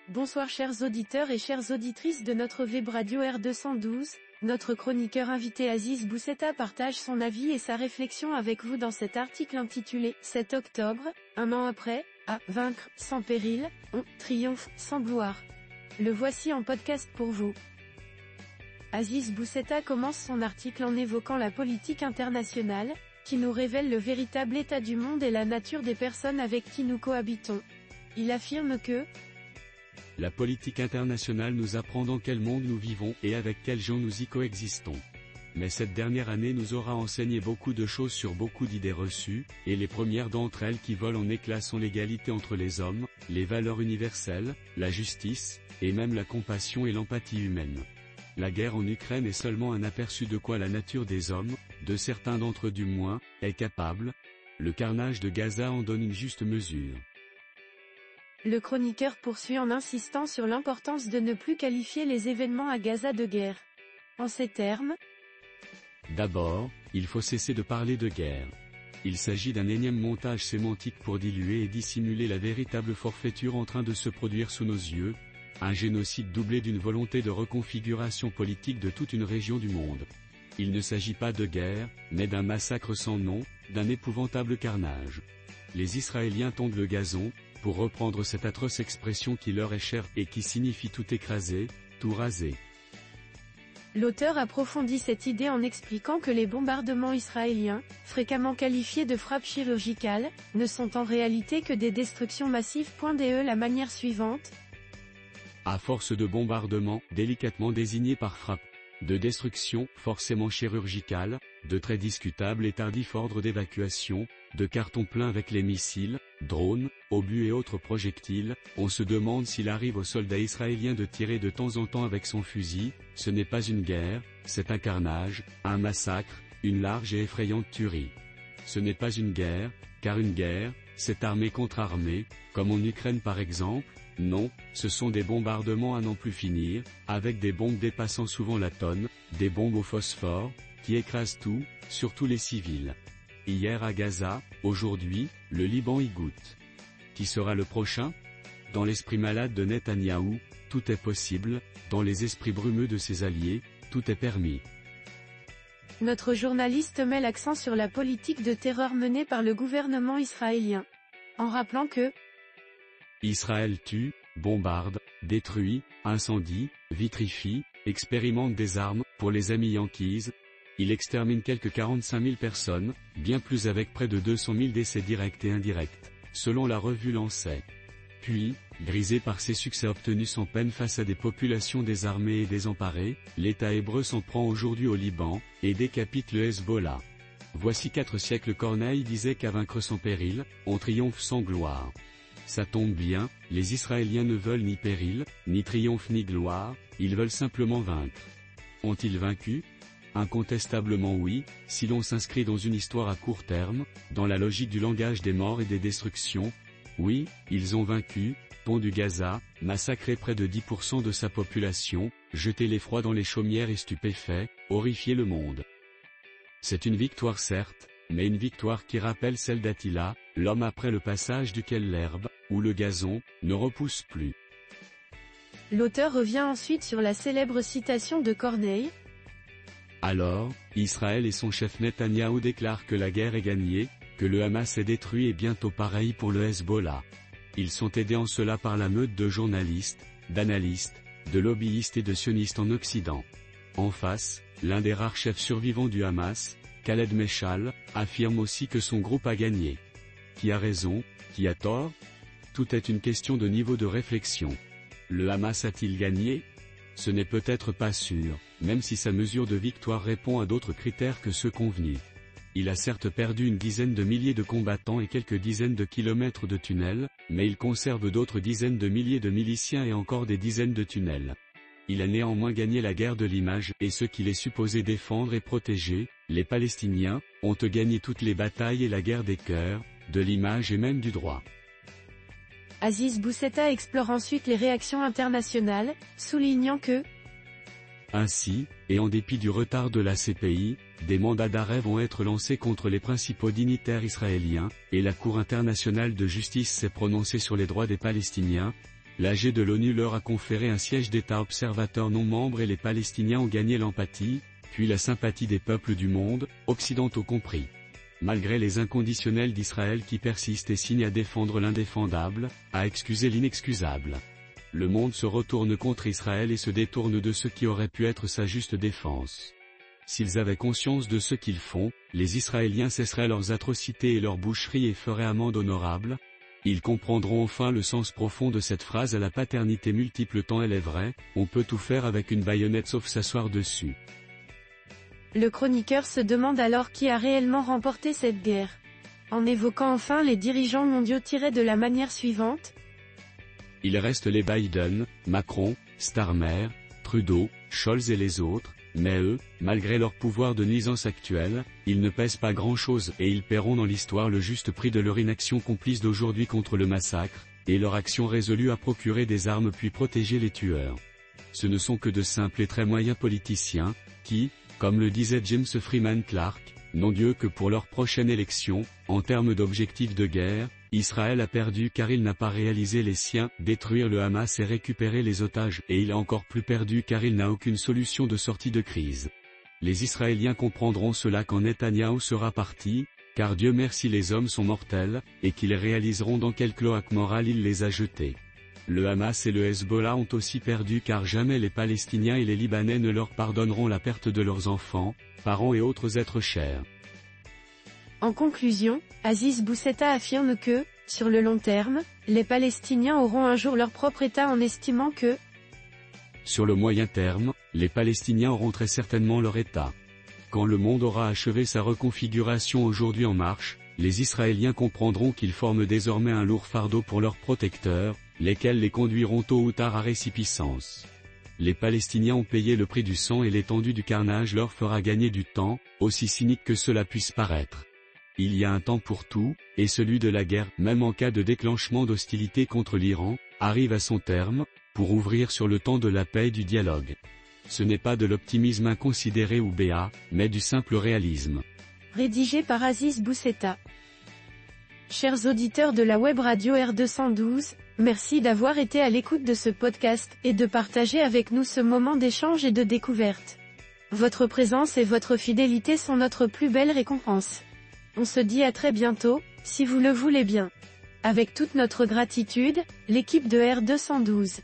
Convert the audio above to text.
Bonsoir chers auditeurs et chères auditrices de notre web radio R212, notre chroniqueur invité Aziz Boussetta partage son avis et sa réflexion avec vous dans cet article intitulé « 7 octobre, un an après, à vaincre sans péril, on triomphe sans gloire ». Le voici en podcast pour vous. Aziz Boussetta commence son article en évoquant la politique internationale, qui nous révèle le véritable état du monde et la nature des personnes avec qui nous cohabitons. Il affirme que la politique internationale nous apprend dans quel monde nous vivons et avec quels gens nous y coexistons. Mais cette dernière année nous aura enseigné beaucoup de choses sur beaucoup d'idées reçues, et les premières d'entre elles qui volent en éclats sont l'égalité entre les hommes, les valeurs universelles, la justice, et même la compassion et l'empathie humaine. La guerre en Ukraine est seulement un aperçu de quoi la nature des hommes, de certains d'entre eux du moins, est capable. Le carnage de Gaza en donne une juste mesure. Le chroniqueur poursuit en insistant sur l'importance de ne plus qualifier les événements à Gaza de guerre. En ces termes, d'abord, il faut cesser de parler de guerre. Il s'agit d'un énième montage sémantique pour diluer et dissimuler la véritable forfaiture en train de se produire sous nos yeux, un génocide doublé d'une volonté de reconfiguration politique de toute une région du monde. Il ne s'agit pas de guerre, mais d'un massacre sans nom, d'un épouvantable carnage. Les Israéliens tondent le gazon, pour reprendre cette atroce expression qui leur est chère et qui signifie tout écraser, tout raser. L'auteur approfondit cette idée en expliquant que les bombardements israéliens, fréquemment qualifiés de frappes chirurgicales, ne sont en réalité que des destructions massives. De la manière suivante. À force de bombardements, délicatement désignés par frappe, de destruction, forcément chirurgicale, de très discutable et tardif ordre d'évacuation, de carton plein avec les missiles, drones, obus et autres projectiles, on se demande s'il arrive aux soldats israéliens de tirer de temps en temps avec son fusil. Ce n'est pas une guerre, c'est un carnage, un massacre, une large et effrayante tuerie. Ce n'est pas une guerre, car une guerre, c'est armée contre armée, comme en Ukraine par exemple. Non, ce sont des bombardements à n'en plus finir, avec des bombes dépassant souvent la tonne, des bombes au phosphore, qui écrasent tout, surtout les civils. Hier à Gaza, aujourd'hui, le Liban y goûte. Qui sera le prochain? Dans l'esprit malade de Netanyahou, tout est possible, dans les esprits brumeux de ses alliés, tout est permis. Notre journaliste met l'accent sur la politique de terreur menée par le gouvernement israélien, en rappelant que Israël tue, bombarde, détruit, incendie, vitrifie, expérimente des armes, pour les amis Yankees. Il extermine quelques 45 000 personnes, bien plus avec près de 200 000 décès directs et indirects, selon la revue Lancet. Puis, grisé par ses succès obtenus sans peine face à des populations désarmées et désemparées, l'État hébreu s'en prend aujourd'hui au Liban, et décapite le Hezbollah. Voici 4 siècles Corneille disait qu'à vaincre sans péril, on triomphe sans gloire. Ça tombe bien, les Israéliens ne veulent ni péril, ni triomphe ni gloire, ils veulent simplement vaincre. Ont-ils vaincu? Incontestablement oui, si l'on s'inscrit dans une histoire à court terme, dans la logique du langage des morts et des destructions. Oui, ils ont vaincu, pondu Gaza, massacré près de 10% de sa population, jeté l'effroi dans les chaumières et stupéfait, horrifié le monde. C'est une victoire certes, mais une victoire qui rappelle celle d'Attila, l'homme après le passage duquel l'herbe, ou le gazon, ne repousse plus. L'auteur revient ensuite sur la célèbre citation de Corneille. Alors, Israël et son chef Netanyahou déclarent que la guerre est gagnée, que le Hamas est détruit et bientôt pareil pour le Hezbollah. Ils sont aidés en cela par la meute de journalistes, d'analystes, de lobbyistes et de sionistes en Occident. En face, l'un des rares chefs survivants du Hamas, Khaled Meshal, affirme aussi que son groupe a gagné. Qui a raison, qui a tort? Tout est une question de niveau de réflexion. Le Hamas a-t-il gagné? Ce n'est peut-être pas sûr, même si sa mesure de victoire répond à d'autres critères que ceux convenus. Il a certes perdu une dizaine de milliers de combattants et quelques dizaines de kilomètres de tunnels, mais il conserve d'autres dizaines de milliers de miliciens et encore des dizaines de tunnels. Il a néanmoins gagné la guerre de l'image, et ceux qu'il est supposé défendre et protéger, les Palestiniens, ont gagné toutes les batailles et la guerre des cœurs, de l'image et même du droit. Aziz Boussetta explore ensuite les réactions internationales, soulignant que ainsi, et en dépit du retard de la CPI, des mandats d'arrêt vont être lancés contre les principaux dignitaires israéliens, et la Cour internationale de justice s'est prononcée sur les droits des Palestiniens. l'AG de l'ONU leur a conféré un siège d'État observateur non membre et les Palestiniens ont gagné l'empathie, puis la sympathie des peuples du monde, occidentaux compris. Malgré les inconditionnels d'Israël qui persistent et signent à défendre l'indéfendable, à excuser l'inexcusable. Le monde se retourne contre Israël et se détourne de ce qui aurait pu être sa juste défense. S'ils avaient conscience de ce qu'ils font, les Israéliens cesseraient leurs atrocités et leurs boucheries et feraient amende honorable. Ils comprendront enfin le sens profond de cette phrase à la paternité multiple tant elle est vraie, on peut tout faire avec une baïonnette sauf s'asseoir dessus. Le chroniqueur se demande alors qui a réellement remporté cette guerre. En évoquant enfin les dirigeants mondiaux de la manière suivante. Il reste les Biden, Macron, Starmer, Trudeau, Scholz et les autres, mais eux, malgré leur pouvoir de nuisance actuel, ils ne pèsent pas grand-chose et ils paieront dans l'histoire le juste prix de leur inaction complice d'aujourd'hui contre le massacre, et leur action résolue à procurer des armes puis protéger les tueurs. Ce ne sont que de simples et très moyens politiciens, qui, comme le disait James Freeman Clark, n'ont Dieu que pour leur prochaine élection. En termes d'objectifs de guerre, Israël a perdu car il n'a pas réalisé les siens, détruire le Hamas et récupérer les otages, et il a encore plus perdu car il n'a aucune solution de sortie de crise. Les Israéliens comprendront cela quand Netanyahou sera parti, car Dieu merci les hommes sont mortels, et qu'ils réaliseront dans quel cloaque moral il les a jetés. Le Hamas et le Hezbollah ont aussi perdu car jamais les Palestiniens et les Libanais ne leur pardonneront la perte de leurs enfants, parents et autres êtres chers. En conclusion, Aziz Boussetta affirme que, sur le long terme, les Palestiniens auront un jour leur propre État en estimant que, sur le moyen terme, les Palestiniens auront très certainement leur État. Quand le monde aura achevé sa reconfiguration aujourd'hui en marche, les Israéliens comprendront qu'ils forment désormais un lourd fardeau pour leurs protecteurs, lesquels les conduiront tôt ou tard à récipicence. Les Palestiniens ont payé le prix du sang et l'étendue du carnage leur fera gagner du temps, aussi cynique que cela puisse paraître. Il y a un temps pour tout, et celui de la guerre, même en cas de déclenchement d'hostilité contre l'Iran, arrive à son terme, pour ouvrir sur le temps de la paix et du dialogue. Ce n'est pas de l'optimisme inconsidéré ou béat, mais du simple réalisme. Rédigé par Aziz Boussetta. Chers auditeurs de la web radio R212, merci d'avoir été à l'écoute de ce podcast, et de partager avec nous ce moment d'échange et de découverte. Votre présence et votre fidélité sont notre plus belle récompense. On se dit à très bientôt, si vous le voulez bien. Avec toute notre gratitude, l'équipe de R212.